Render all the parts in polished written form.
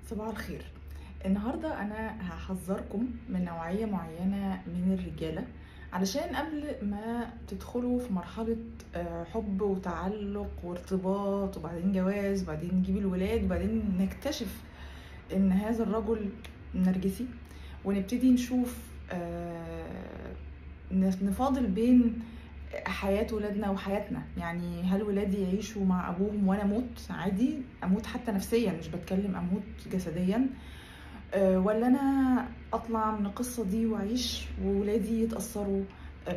صباح الخير. النهاردة أنا هحذركم من نوعية معينة من الرجالة، علشان قبل ما تدخلوا في مرحلة حب وتعلق وارتباط وبعدين جواز وبعدين نجيب الولاد وبعدين نكتشف إن هذا الرجل نرجسي، ونبتدي نشوف نفاضل بين حياة ولادنا وحياتنا. يعني هل ولادي يعيشوا مع أبوهم وأنا أموت عادي، أموت حتى نفسيا، مش بتكلم أموت جسديا، ولا أنا أطلع من القصة دي وأعيش وولادي يتأثروا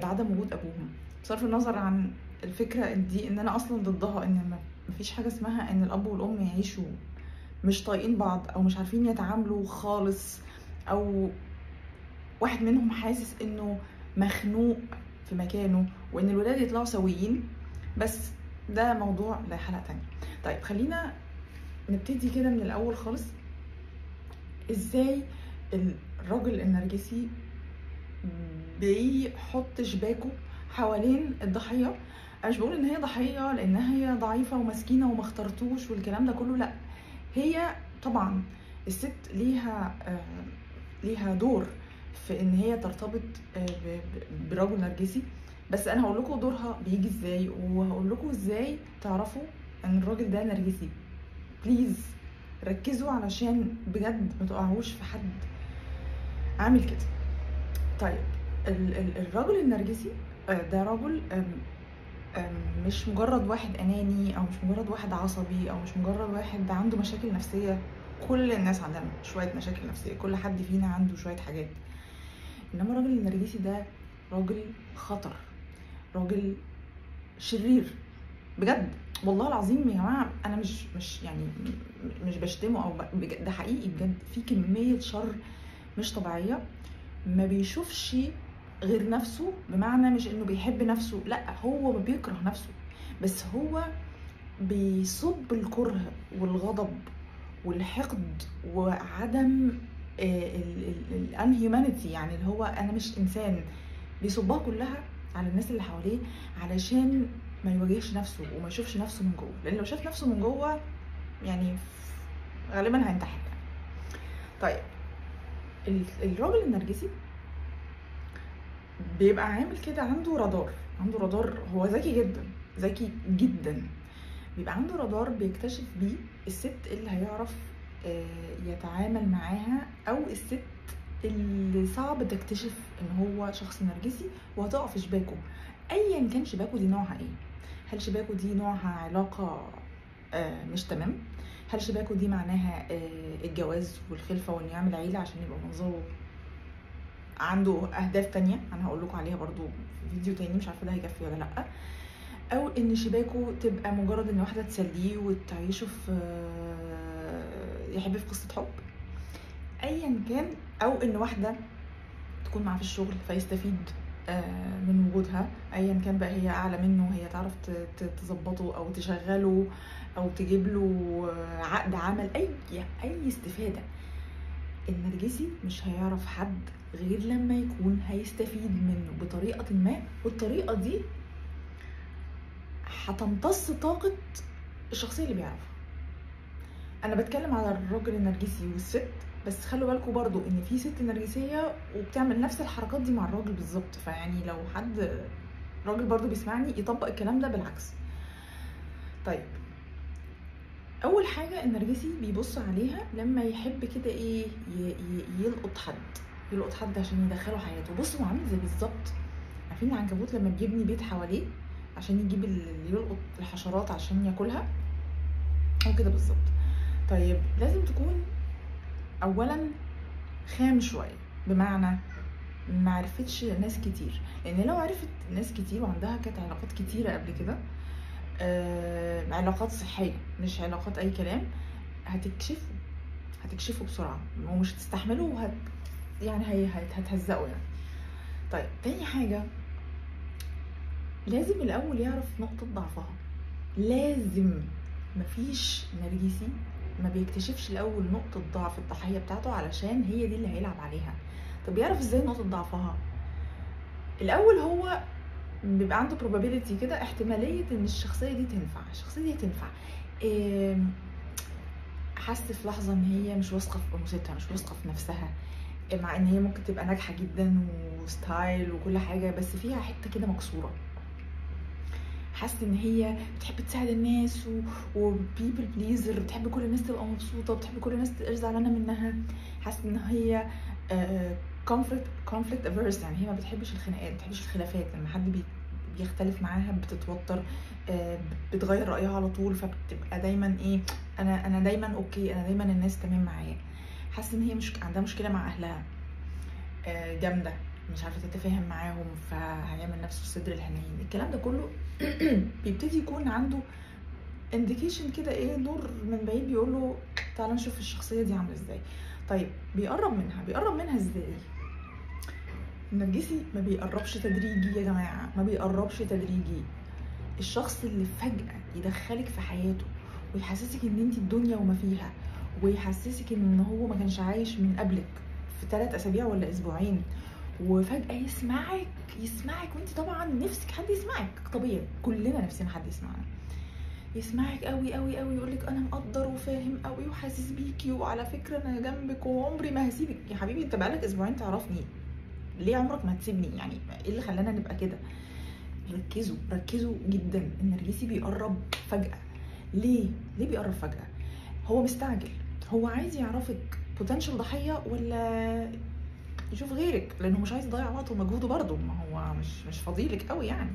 بعدم وجود أبوهم. بصرف النظر عن الفكرة دي إن أنا أصلا ضدها، إن مفيش حاجة اسمها إن الأب والأم يعيشوا مش طايقين بعض أو مش عارفين يتعاملوا خالص، أو واحد منهم حاسس إنه مخنوق في مكانه، وإن الولاد يطلعوا سويين. بس ده موضوع لحلقة تانية. طيب خلينا نبتدي كده من الأول خالص. ازاي الراجل النرجسي بيحط شباكه حوالين الضحيه؟ انا مش بقول ان هي ضحيه لانها هي ضعيفه ومسكينه وما اخترتوش والكلام ده كله، لا، هي طبعا الست ليها دور في ان هي ترتبط برجل نرجسي، بس انا هقول لكم دورها بيجي ازاي، وهقول لكم ازاي تعرفوا ان الراجل ده نرجسي. بليز ركزوا علشان بجد ما تقعوش في حد عامل كده. طيب الرجل النرجسي ده رجل مش مجرد واحد اناني، او مش مجرد واحد عصبي، او مش مجرد واحد عنده مشاكل نفسيه. كل الناس عندنا شويه مشاكل نفسيه، كل حد فينا عنده شويه حاجات. انما الراجل النرجسي ده راجل خطر، راجل شرير بجد. والله العظيم يا جماعه، انا مش يعني مش بشتمه او ده حقيقي بجد. في كميه شر مش طبيعيه. ما بيشوفش غير نفسه، بمعنى مش انه بيحب نفسه، لا، هو ما بيكره نفسه، بس هو بيصب الكره والغضب والحقد وعدم الانهيومانيتي، يعني اللي هو انا مش انسان، بيصبها كلها على الناس اللي حواليه علشان ما يواجهش نفسه وما يشوفش نفسه من جوه. لان لو شاف نفسه من جوه يعني غالبا هينتحر. طيب الراجل النرجسي بيبقى عامل كده، عنده رادار. هو ذكي جدا، ذكي جدا. بيبقى عنده رادار بيكتشف بيه الست اللي هيعرف يتعامل معاها، او الست اللي صعب تكتشف ان هو شخص نرجسي وهتقع في شباكه. ايا كان شباكه دي نوعها ايه. هل شباكه دي نوعها علاقة مش تمام؟ هل شباكه دي معناها الجواز والخلفة وانه يعمل عيلة عشان يبقى منظره عنده اهداف تانية انا هقول لكم عليها برضو في فيديو تاني، مش عارفه ده هيكفي ولا لا. او ان شباكه تبقى مجرد ان واحده تسليه وتعيشه في يحب في قصه حب، ايا كان. او ان واحده تكون معاه في الشغل فيستفيد من وجودها، ايا كان بقى، هي اعلى منه، هي تعرف تظبطه او تشغله او تجيب له عقد عمل، اي استفاده. النرجسي مش هيعرف حد غير لما يكون هيستفيد منه بطريقة ما، والطريقة دي هتمتص طاقة الشخصية اللي بيعرفها. أنا بتكلم على الراجل النرجسي والست، بس خلوا بالكم برضو إن في ست نرجسية وبتعمل نفس الحركات دي مع الراجل بالظبط. فيعني لو حد راجل برضو بيسمعني يطبق الكلام ده بالعكس. طيب اول حاجه النرجسي بيبص عليها لما يحب كده ايه، يلقط حد عشان يدخله حياته. بصوا عامل زي بالظبط، عارفين العنكبوت لما بيبني بيت حواليه عشان يجيب يلقط الحشرات عشان ياكلها، هو كده بالظبط. طيب لازم تكون اولا خام شويه، بمعنى ما عرفتش ناس كتير، لان لو عرفت ناس كتير وعندها كانت علاقات كتيره قبل كده، علاقات صحيه مش علاقات اي كلام، هتكشفوا بسرعه ومش هتستحملوا يعني هتهزقوا يعني. طيب تاني حاجه، لازم الاول يعرف نقطه ضعفها. لازم، مفيش نرجسي ما بيكتشفش الاول نقطه ضعف الضحيه بتاعته علشان هي دي اللي هيلعب عليها. طب يعرف ازاي نقطه ضعفها؟ الاول هو بيبقى عنده probability كده، احتماليه ان الشخصيه دي تنفع. حس في لحظه ان هي مش واثقه في انوثتها، مش واثقه في نفسها، مع ان هي ممكن تبقى ناجحه جدا وستايل وكل حاجه، بس فيها حته كده مكسوره. حاسه ان هي بتحب تساعد الناس وبيبل بليزر، بتحب كل الناس تبقى مبسوطه، بتحب كل الناس تبقى زعلانه منها. حاسه ان هي كونفليكت افيرس، يعني هي ما بتحبش الخناقات، ما بتحبش الخلافات. لما حد بيختلف معاها بتتوتر، بتغير رايها على طول، فبتبقى دايما ايه، انا دايما اوكي، انا دايما الناس تمام معايا. حاسه ان هي مش عندها مشكله مع اهلها جامده، مش عارفه تتفاهم معاهم، فهيعمل نفسه الصدر الحنين. الكلام ده كله بيبتدي يكون عنده انديكيشن كده، ايه، دور من بعيد بيقول له تعالى نشوف الشخصيه دي عامله ازاي. طيب بيقرب منها ازاي؟ النرجسي ما بيقربش تدريجي يا جماعه، ما بيقربش تدريجي. الشخص اللي فجاه يدخلك في حياته ويحسسك ان انت الدنيا وما فيها، ويحسسك ان هو ما كانش عايش من قبلك في 3 أسابيع ولا اسبوعين، وفجاه يسمعك وانت طبعا نفسك حد يسمعك. طبيعي كلنا نفسنا حد يسمعك قوي قوي قوي، يقولك انا مقدر وفاهم قوي وحاسس بيكي، وعلى فكره انا جنبك وعمري ما هسيبك. يا حبيبي انت بقالك اسبوعين تعرفني، ليه عمرك ما هتسيبني؟ يعني ايه اللي خلانا نبقى كده؟ ركزوا جدا. النرجسي بيقرب فجاه. ليه بيقرب فجاه؟ هو مستعجل، هو عايز يعرفك بوتنشال ضحيه ولا يشوف غيرك، لانه مش عايز يضيع وقته ومجهوده برضه، ما هو مش فضيلك قوي يعني.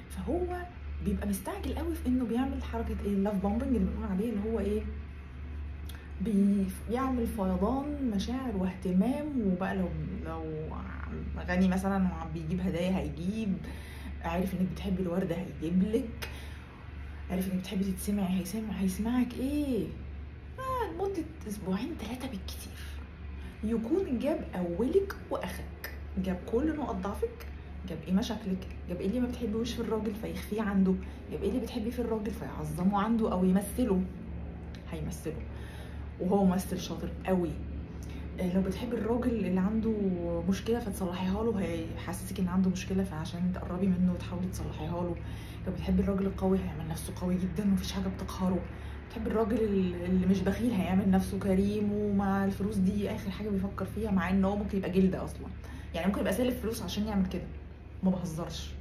فهو بيبقى مستعجل قوي في انه بيعمل حركه ايه، اللاف بومبنج اللي بنقول عليه، اللي هو ايه، بيعمل فيضان مشاعر واهتمام. وبقى لو غني مثلا بيجيب هدايا، هيجيب، عارف انك بتحبي الورده هيجيب لك، عارف انك بتحبي تتسمعي هيسمعك ايه، لمده 2-3 بالكتير يكون جاب اولك واخرك، جاب كل نقط ضعفك، جاب ايه مشاكلك، جاب ايه اللي ما بتحبيهوش في الراجل فيخفيه عنده، جاب ايه اللي بتحبيه في الراجل فيعظمه عنده او هيمثله. وهو ممثل شاطر قوي. لو بتحبي الراجل اللي عنده مشكله فتصلحيها له، هيحسسك ان عنده مشكله، فعشان تقربي منه وتحاولي تصلحيها له. لو بتحبي الراجل القوي هيعمل نفسه قوي جدا ومفيش حاجه بتقهره. بتحبي الراجل اللي مش بخيل هيعمل نفسه كريم، ومع الفلوس دي اخر حاجه بيفكر فيها، مع ان هو ممكن يبقى جلده اصلا، يعني ممكن يبقى سالف فلوس عشان يعمل كده، ما بهزرش.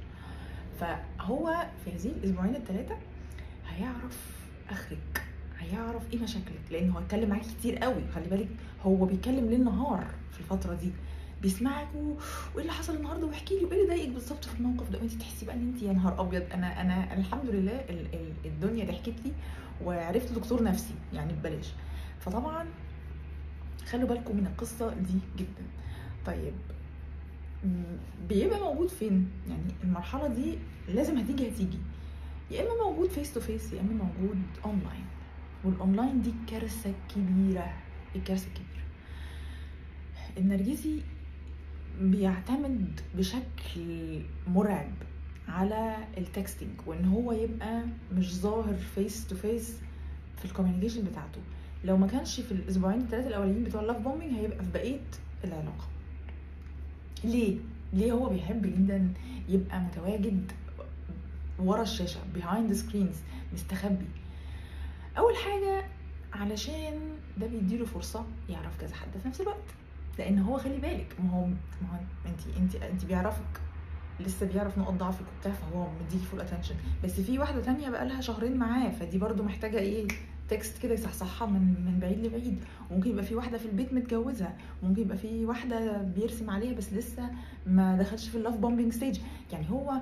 فهو في هذه الاسبوعين ال3 هيعرف اخرك، هيعرف ايه مشاكلك، لان هو اتكلم معاكي كتير قوي. خلي بالك هو بيتكلم ليل نهار في الفتره دي، بيسمعك وايه اللي حصل النهارده، واحكي لي وايه اللي ضايقك بالظبط في الموقف ده، وانت تحسي بقى ان انت يا نهار ابيض، انا الحمد لله الدنيا ضحكت لي وعرفت دكتور نفسي يعني ببلاش. فطبعا خلوا بالكم من القصه دي جدا. طيب بيبقى موجود فين؟ يعني المرحله دي لازم هتيجي يا اما موجود فيس تو فيس، يا اما موجود اونلاين. والاونلاين دي كارثه كبيره، الكارثه الكبيره. النرجسي بيعتمد بشكل مرعب على التكستنج، وان هو يبقى مش ظاهر فيس تو فيس في الكوميونيكيشن بتاعته. لو ما كانش في الاسبوعين ال3 الاولانيين بتوع اللاف بومبنج، هيبقى في بقيه العلاقه. ليه هو بيحب جدا يبقى متواجد ورا الشاشه، behind the screens، مستخبي. اول حاجه علشان ده بيديله فرصه يعرف كذا حد في نفس الوقت، لان هو خلي بالك، ما هو انت بيعرفك، لسه بيعرف نقط ضعفك وبتاع، فهو مديكي فول اتنشن. بس في واحده تانية بقى لها شهرين معاه، فدي برده محتاجه ايه، تكست كده يصحصحها من بعيد لبعيد. وممكن يبقى في واحده في البيت متجوزه، وممكن يبقى في واحده بيرسم عليها بس لسه ما دخلش في اللاف بومبينج ستيج. يعني هو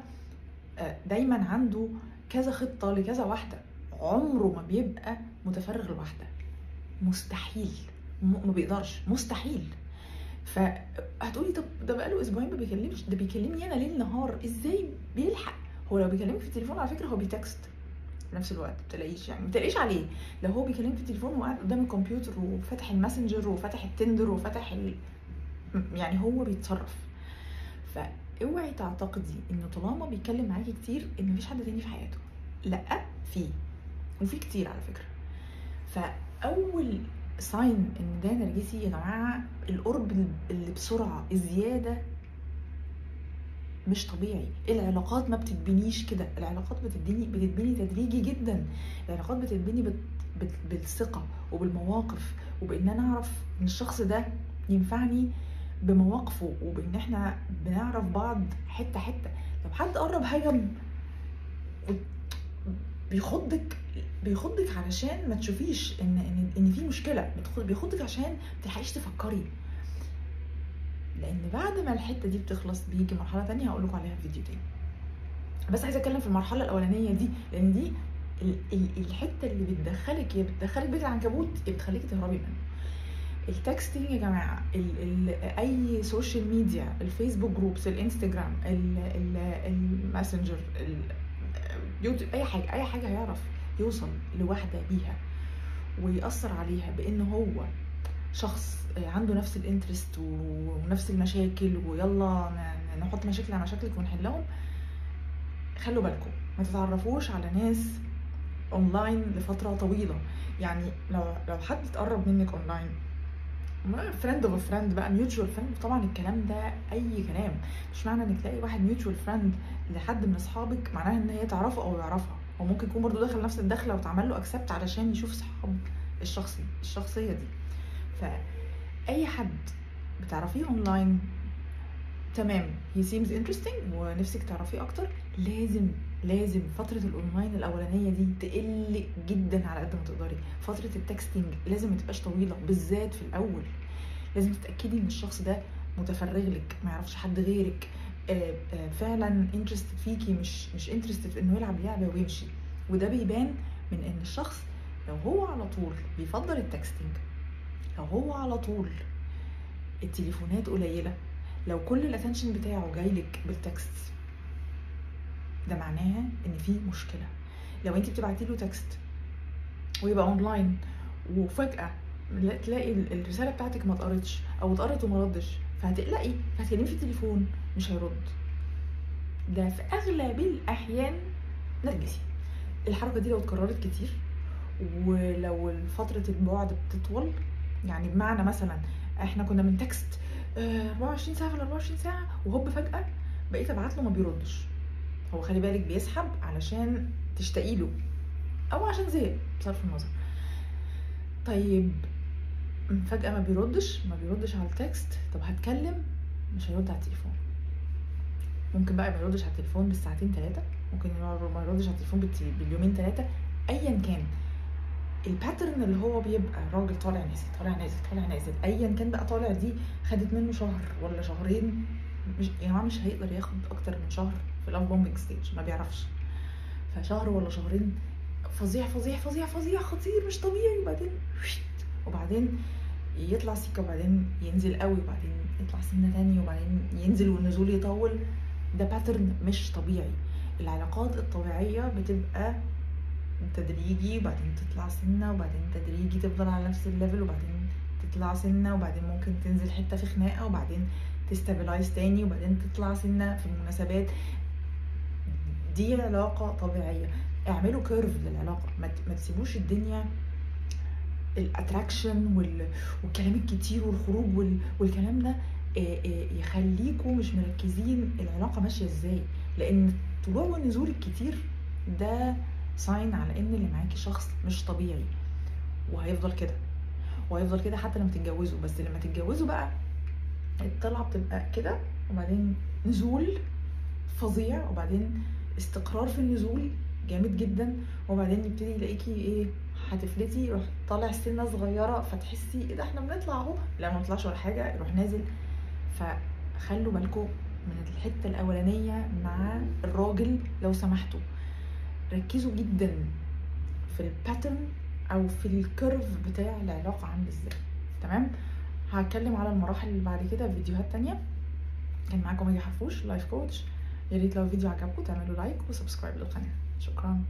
دايما عنده كذا خطه لكذا واحده، عمره ما بيبقى متفرغ لواحده، مستحيل، ما بيقدرش، مستحيل. فهتقولي طب ده بقاله اسبوعين ما بيكلمش، ده بيكلمني انا ليل نهار، ازاي بيلحق؟ هو لو بيكلمك في التليفون على فكره هو بيتكست في نفس الوقت، ما تلاقيش عليه. لو هو بيكلمك في التليفون وقاعد قدام الكمبيوتر وفاتح الماسنجر وفاتح التندر وفاتح يعني هو بيتصرف. فاوعي تعتقدي انه طالما بيتكلم معاكي كتير ان مفيش حد تاني في حياته، لا، وفي كتير على فكره. فاول ساين ان ده نرجسي يا جماعه، القرب اللي بسرعه، الزياده مش طبيعي. العلاقات ما بتتبنيش كده، العلاقات بتتبني تدريجي جدا. العلاقات بتتبني بالثقه وبالمواقف، وبان انا اعرف ان الشخص ده ينفعني بمواقفه، وبان احنا بنعرف بعض حته حته. لو حد قرب هجم بيخضك علشان ما تشوفيش ان في مشكله، بيخضك عشان ما تلحقيش تفكري. لان بعد ما الحته دي بتخلص بيجي مرحله تانية هقول لكم عليها في فيديو تاني. بس عايزه اتكلم في المرحله الاولانيه دي، لان دي الحته اللي بتدخلك بيت العنكبوت، بتخليكي تهربي منه. التكستنج يا جماعه، اي سوشيال ميديا، الفيسبوك جروبس، الانستجرام، الماسنجر، اليوتيوب، اي حاجه هيعرف يوصل لواحده بيها ويأثر عليها بان هو شخص عنده نفس الانترست ونفس المشاكل، ويلا نحط مشاكل على مشاكلك ونحلهم. خلوا بالكم ما تتعرفوش على ناس اونلاين لفتره طويله. يعني لو حد اتقرب منك اونلاين، فريند اوف فريند بقى، ميوتشوال فريند، طبعا الكلام ده اي كلام. مش معنى انك تلاقي واحد ميوتشوال فريند لحد من اصحابك معناها ان هي تعرفه او يعرفها. هو ممكن يكون برضو داخل نفس الدخله وتعمل له اكسبت علشان يشوف صحاب الشخصيه دي. فاي حد بتعرفيه اونلاين تمام، he seems interesting ونفسك تعرفيه اكتر، لازم فتره الاونلاين الاولانيه دي تقل جدا على قد ما تقدري. فتره التكستنج لازم ما تبقاش طويله، بالذات في الاول. لازم تتاكدي ان الشخص ده متفرغ لك، ما يعرفش حد غيرك، فعلا انترستد فيكي، مش انترستد في انه يلعب لعبه ويمشي. وده بيبان من ان الشخص لو هو على طول بيفضل التكستنج، لو هو على طول التليفونات قليله، لو كل الاتنشن بتاعه جايلك بالتكست، ده معناها ان في مشكله. لو انت بتبعتي له تكست ويبقى اونلاين وفجاه تلاقي الرساله بتاعتك ما اتقرتش او اتقرت وما ردش، فهتقلقي، فهتكلمي في التليفون مش هيرد. ده في اغلب الاحيان نرجسي. الحركه دي لو اتكررت كتير، ولو فتره البعد بتطول، يعني بمعنى مثلا احنا كنا من تكست 24 ساعه ولا 24 ساعه، وهوب فجاه بقيت ابعت له ما بيردش. هو خلي بالك بيسحب علشان تشتاقي له او عشان زهق، بصرف النظر. طيب فجاه ما بيردش على التكست، طب هتكلم مش هيرد على التليفون. ممكن بقى ما يردش على التليفون بالساعتين 3، ممكن ما يردش على التليفون باليومين 3، ايا كان الباترن اللي هو بيبقى راجل طالع نازل ايا كان بقى. طالع دي خدت منه شهر ولا شهرين، مش يا جماعه مش هيقدر ياخد اكتر من شهر في الاف بومبينج ستيج، ما بيعرفش. فشهر ولا شهرين فظيع خطير مش طبيعي، وبعدين يطلع سيكه، وبعدين ينزل قوي، وبعدين يطلع سنه تاني، وبعدين ينزل والنزول يطول. ده باترن مش طبيعي. العلاقات الطبيعيه بتبقى تدريجي، وبعدين تطلع سنه، وبعدين تدريجي تفضل على نفس الليفل، وبعدين تطلع سنه، وبعدين ممكن تنزل حته في خناقه، وبعدين تستابلايز تاني، وبعدين تطلع سنه في المناسبات. دي علاقه طبيعيه. اعملوا كيرف للعلاقه، ما تسيبوش الدنيا الاتراكشن والكلام الكتير والخروج والكلام ده يخليكوا مش مركزين العلاقه ماشيه ازاي. لان طلوع والنزول الكتير ده ساين على ان اللي معاكي شخص مش طبيعي، وهيفضل كده حتى لما تتجوزوا. بس لما تتجوزوا بقى الطلعه بتبقى كده، وبعدين نزول فظيع، وبعدين استقرار في النزول جامد جدا، وبعدين يبتدي يلاقيكي ايه، هتفلتي، يروح طالع سنه صغيره، فتحسي ايه ده احنا بنطلع اهو، لا ما نطلعش ولا حاجه، يروح نازل. فخلوا بالكم من الحته الاولانيه مع الراجل لو سمحتوا. ركزوا جدا في الباترن او في الكيرف بتاع العلاقه عامل ازاي. تمام، هتكلم على المراحل اللي بعد كده في فيديوهات تانية. كان معاكم ماجي حفوش لايف كوتش. يا ريت لو الفيديو عجبكم تعملوا لايك وسبسكرايب للقناه. شكرا.